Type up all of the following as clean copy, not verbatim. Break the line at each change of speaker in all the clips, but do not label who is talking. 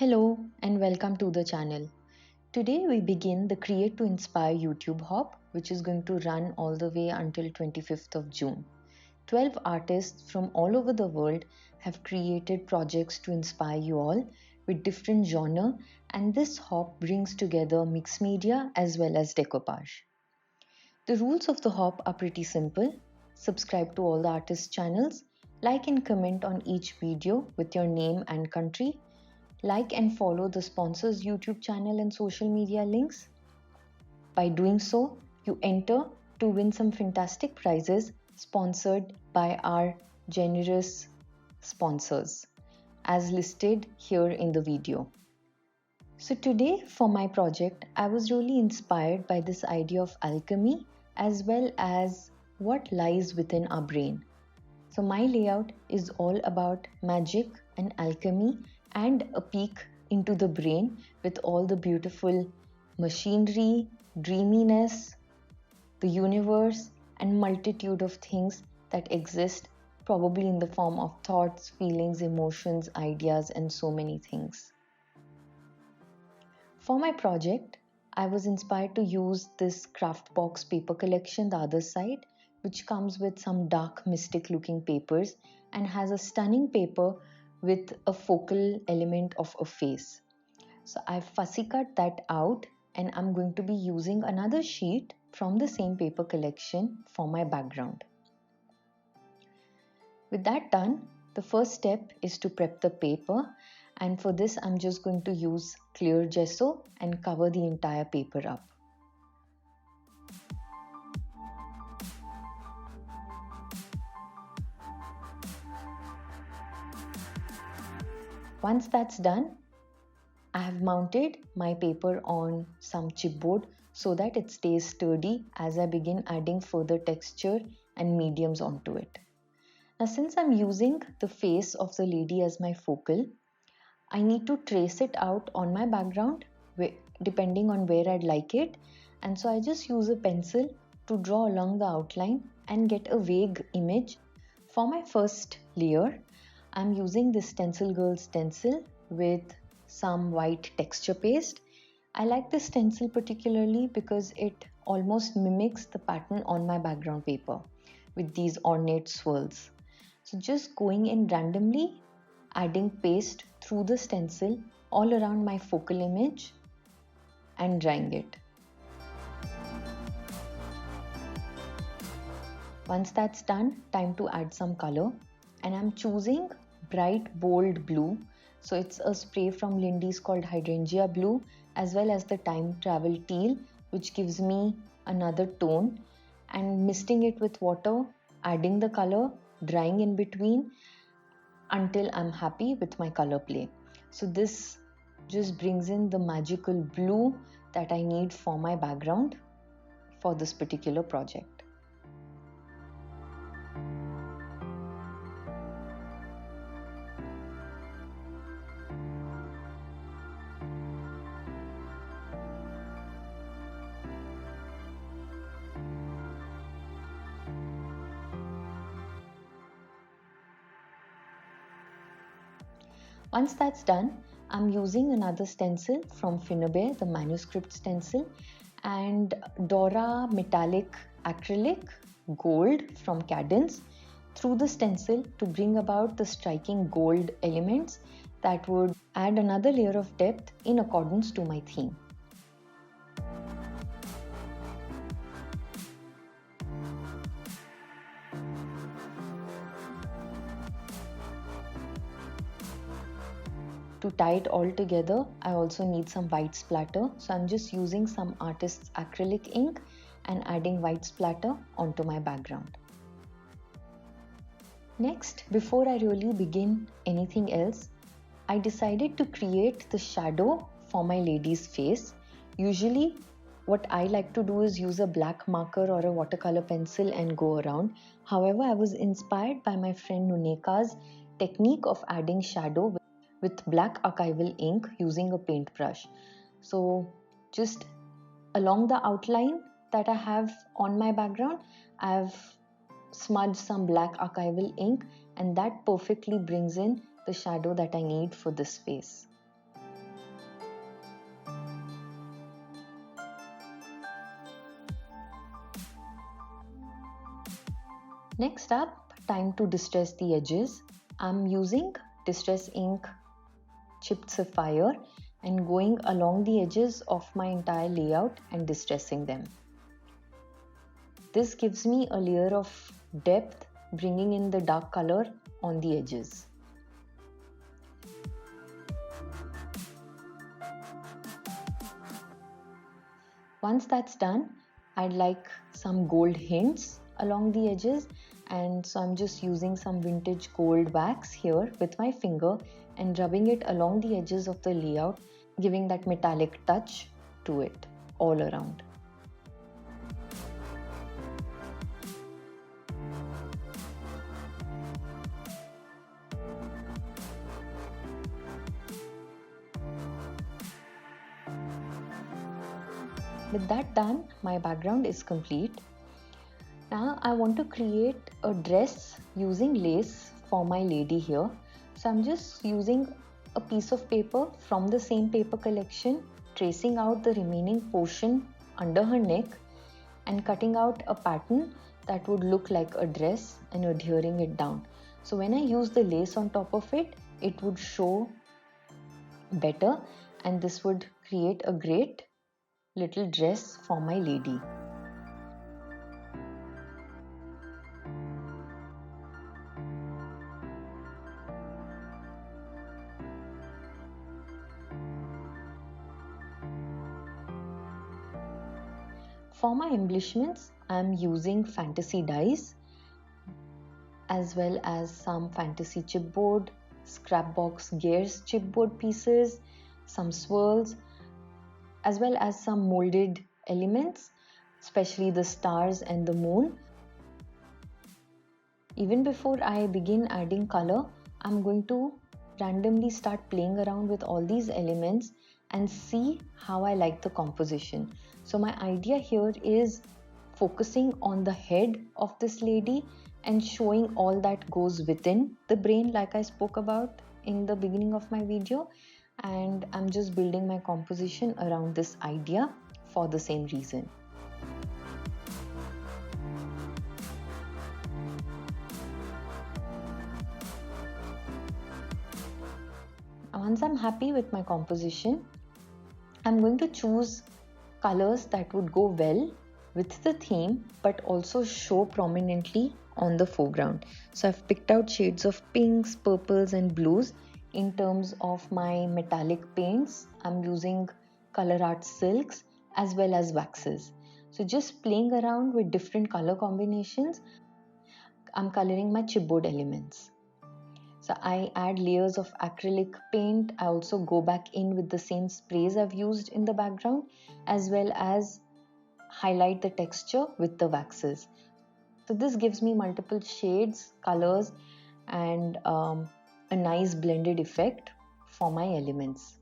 Hello and welcome to the channel. Today we begin the Create to Inspire YouTube Hop, which is going to run all the way until 25th of June. 12 artists from all over the world have created projects to inspire you all with different genre, and this hop brings together mixed media as well as decoupage. The rules of the hop are pretty simple. Subscribe to all the artists' channels, like and comment on each video with your name and country, like and follow the sponsors YouTube channel and social media links. By doing so, you enter to win some fantastic prizes sponsored by our generous sponsors as listed here in the video. So today for my project, I was really inspired by this idea of alchemy as well as what lies within our brain. So my layout is all about magic and alchemy and a peek into the brain with all the beautiful machinery, dreaminess, the universe, and multitude of things that exist, probably in the form of thoughts, feelings, emotions, ideas, and so many things. For my project, I was inspired to use this Craftbox paper collection, the other side, which comes with some dark mystic looking papers and has a stunning paper with a focal element of a face. So I've fussy cut that out and I'm going to be using another sheet from the same paper collection for my background. With that done, the first step is to prep the paper, and for this I'm just going to use clear gesso and cover the entire paper up. Once that's done, I have mounted my paper on some chipboard so that it stays sturdy as I begin adding further texture and mediums onto it. Now, since I'm using the face of the lady as my focal, I need to trace it out on my background depending on where I'd like it, and so I just use a pencil to draw along the outline and get a vague image. For my first layer, I'm using this Stencil Girl stencil with some white texture paste. I like this stencil particularly because it almost mimics the pattern on my background paper with these ornate swirls. So just going in randomly, adding paste through the stencil all around my focal image and drying it. Once that's done, time to add some color, and I'm choosing bright bold blue. So it's a spray from Lindy's called Hydrangea Blue, as well as the Time Travel Teal, which gives me another tone, and misting it with water, adding the color, drying in between until I'm happy with my color play. So this just brings in the magical blue that I need for my background for this particular project. Once that's done, I'm using another stencil from Finnabair, the manuscript stencil, and Dora Metallic Acrylic Gold from Cadence through the stencil to bring about the striking gold elements that would add another layer of depth in accordance to my theme. To tie it all together, I also need some white splatter. So I'm just using some artist's acrylic ink and adding white splatter onto my background. Next, before I really begin anything else, I decided to create the shadow for my lady's face. Usually, what I like to do is use a black marker or a watercolor pencil and go around. However, I was inspired by my friend Nuneka's technique of adding shadow with black archival ink using a paintbrush. So just along the outline that I have on my background, I've smudged some black archival ink, and that perfectly brings in the shadow that I need for this face. Next up, time to distress the edges. I'm using Distress Ink Chipped Sapphire and going along the edges of my entire layout and distressing them. This gives me a layer of depth, bringing in the dark color on the edges. Once that's done, I'd like some gold hints along the edges, and so I'm just using some vintage gold wax here with my finger and rubbing it along the edges of the layout, giving that metallic touch to it all around. With that done, my background is complete. Now I want to create a dress using lace for my lady here. So I'm just using a piece of paper from the same paper collection, tracing out the remaining portion under her neck and cutting out a pattern that would look like a dress and adhering it down. So when I use the lace on top of it, it would show better, and this would create a great little dress for my lady. For my embellishments, I am using fantasy dies as well as some fantasy chipboard, Scrapbox Gears chipboard pieces, some swirls, as well as some molded elements, especially the stars and the moon. Even before I begin adding color, I'm going to randomly start playing around with all these elements and see how I like the composition. So my idea here is focusing on the head of this lady and showing all that goes within the brain, like I spoke about in the beginning of my video, and I'm just building my composition around this idea for the same reason. Once I'm happy with my composition, I'm going to choose colors that would go well with the theme but also show prominently on the foreground. So I've picked out shades of pinks, purples and blues. In terms of my metallic paints, I'm using Color Art silks as well as waxes. So just playing around with different color combinations, I'm coloring my chipboard elements. So I add layers of acrylic paint. I also go back in with the same sprays I've used in the background, as well as highlight the texture with the waxes. So this gives me multiple shades, colors, and a nice blended effect for my elements.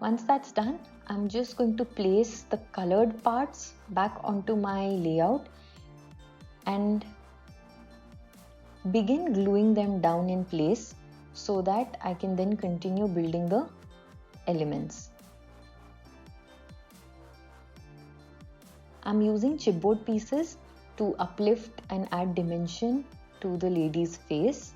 Once that's done, I'm just going to place the colored parts back onto my layout and begin gluing them down in place so that I can then continue building the elements. I'm using chipboard pieces to uplift and add dimension to the lady's face.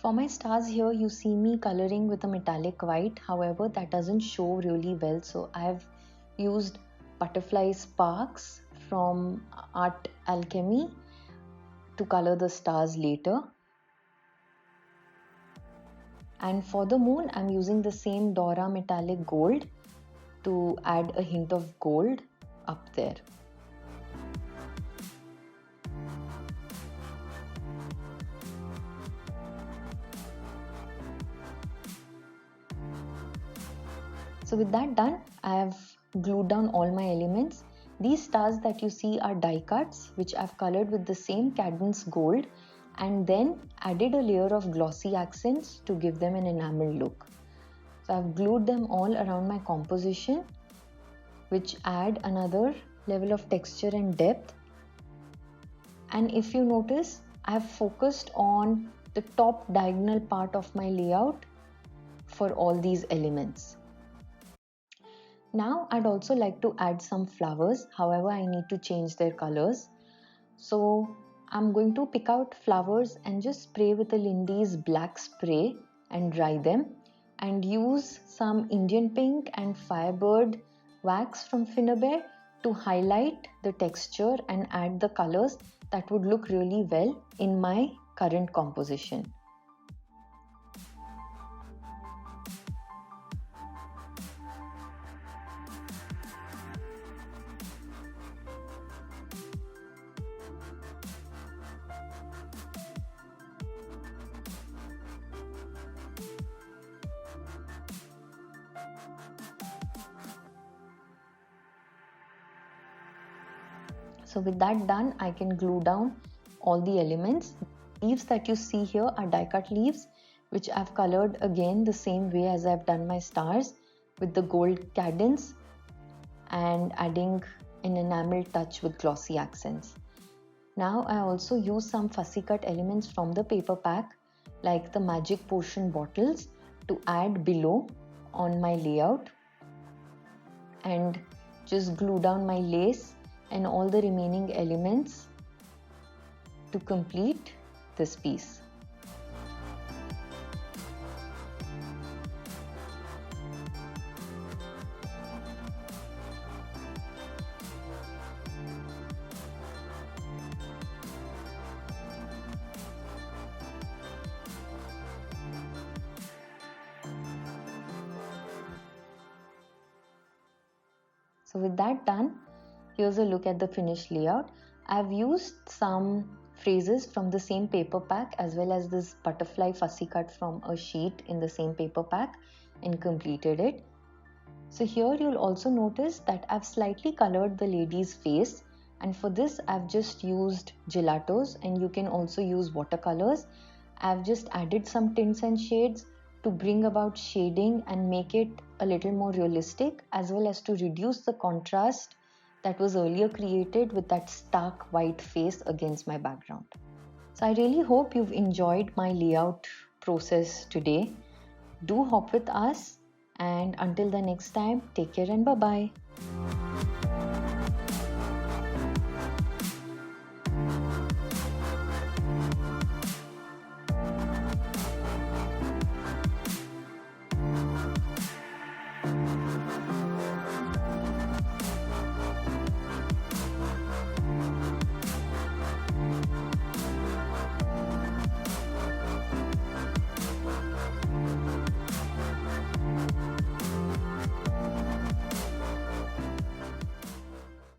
For my stars here, you see me coloring with a metallic white. However, that doesn't show really well, so I have used butterfly sparks from Art Alchemy to color the stars later. And for the moon, I'm using the same Dora metallic gold to add a hint of gold up there. So with that done, I have glued down all my elements. These stars that you see are die cuts, which I've colored with the same Cadence gold and then added a layer of glossy accents to give them an enamel look. So I've glued them all around my composition, which add another level of texture and depth. And if you notice, I've focused on the top diagonal part of my layout for all these elements. Now I'd also like to add some flowers, however I need to change their colors. So I'm going to pick out flowers and just spray with a Lindy's black spray and dry them, and use some Indian pink and Firebird wax from Finnabair to highlight the texture and add the colors that would look really well in my current composition. So with that done, I can glue down all the elements. Leaves that you see here are die cut leaves, which I've colored again the same way as I've done my stars, with the gold cadence and adding an enamel touch with glossy accents. Now I also use some fussy cut elements from the paper pack, like the magic potion bottles, to add below on my layout, and just glue down my lace and all the remaining elements to complete this piece. So with that done, here's a look at the finished layout. I've used some phrases from the same paper pack as well as this butterfly fussy cut from a sheet in the same paper pack and completed it. So here you'll also notice that I've slightly colored the lady's face, and for this I've just used gelatos, and you can also use watercolors. I've just added some tints and shades to bring about shading and make it a little more realistic, as well as to reduce the contrast that was earlier created with that stark white face against my background. So I really hope you've enjoyed my layout process today. Do hop with us, and until the next time, take care and bye-bye.